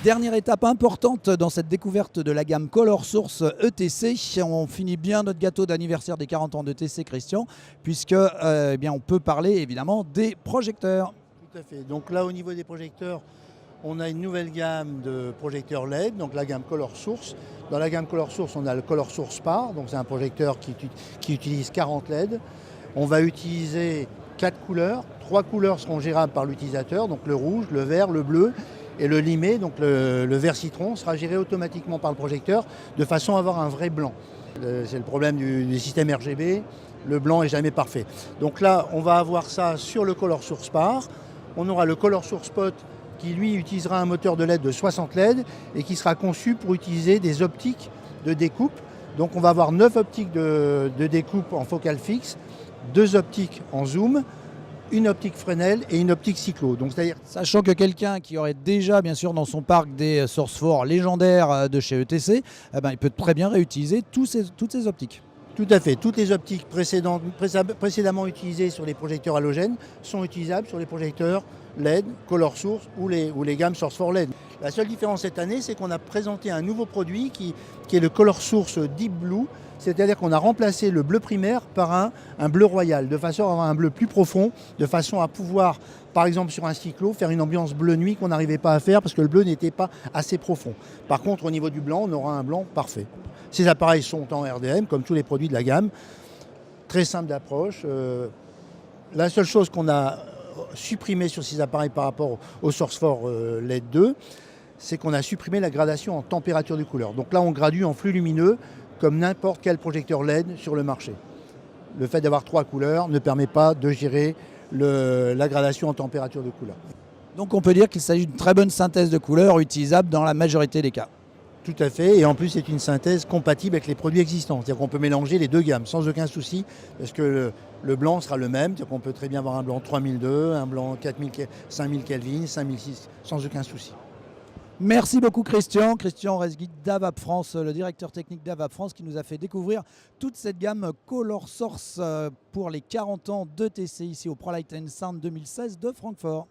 Dernière étape importante dans cette découverte de la gamme Color Source ETC. On finit bien notre gâteau d'anniversaire des 40 ans d'ETC, Christian, puisque eh bien, on peut parler évidemment des projecteurs. Tout à fait. Donc là, au niveau des projecteurs, on a une nouvelle gamme de projecteurs LED, donc la gamme Color Source. Dans la gamme Color Source, on a le Color Source Par, donc c'est un projecteur qui utilise 40 LED. On va utiliser 4 couleurs. 3 couleurs seront gérables par l'utilisateur, donc le rouge, le vert, le bleu. Et le limé, donc le vert citron, sera géré automatiquement par le projecteur de façon à avoir un vrai blanc. C'est le problème du système RGB, le blanc n'est jamais parfait. Donc là, on va avoir ça sur le Color Source Par. On aura le Color Source Spot qui lui utilisera un moteur de LED de 60 LED et qui sera conçu pour utiliser des optiques de découpe. Donc on va avoir 9 optiques de découpe en focale fixe, 2 optiques en zoom, une optique Fresnel et une optique cyclo. Donc, c'est-à-dire... Sachant que quelqu'un qui aurait déjà bien sûr dans son parc des Source 4 légendaires de chez ETC, eh ben, il peut très bien réutiliser toutes ces optiques. Tout à fait. Toutes les optiques précédemment utilisées sur les projecteurs halogènes sont utilisables sur les projecteurs LED, Color Source ou les gammes Source 4 LED. La seule différence cette année, c'est qu'on a présenté un nouveau produit qui est le Color Source Deep Blue. C'est-à-dire qu'on a remplacé le bleu primaire par un bleu royal, de façon à avoir un bleu plus profond, de façon à pouvoir, par exemple sur un cyclo, faire une ambiance bleu nuit qu'on n'arrivait pas à faire parce que le bleu n'était pas assez profond. Par contre, au niveau du blanc, on aura un blanc parfait. Ces appareils sont en RDM, comme tous les produits de la gamme. Très simple d'approche. La seule chose qu'on a supprimée sur ces appareils par rapport au Source 4 LED 2, c'est qu'on a supprimé la gradation en température de couleur. Donc là, on gradue en flux lumineux, comme n'importe quel projecteur LED sur le marché. Le fait d'avoir 3 couleurs ne permet pas de gérer la gradation en température de couleur. Donc on peut dire qu'il s'agit d'une très bonne synthèse de couleurs utilisable dans la majorité des cas. Tout à fait, et en plus c'est une synthèse compatible avec les produits existants. C'est-à-dire qu'on peut mélanger les deux gammes sans aucun souci, parce que le blanc sera le même. C'est-à-dire qu'on peut très bien avoir un blanc 3002, un blanc 5000 Kelvin, 5006, sans aucun souci. Merci beaucoup Christian. Christian Resguit d'Avap France, le directeur technique d'Avap France, qui nous a fait découvrir toute cette gamme Color Source pour les 40 ans d'ETC ici au ProLight Sound 2016 de Francfort.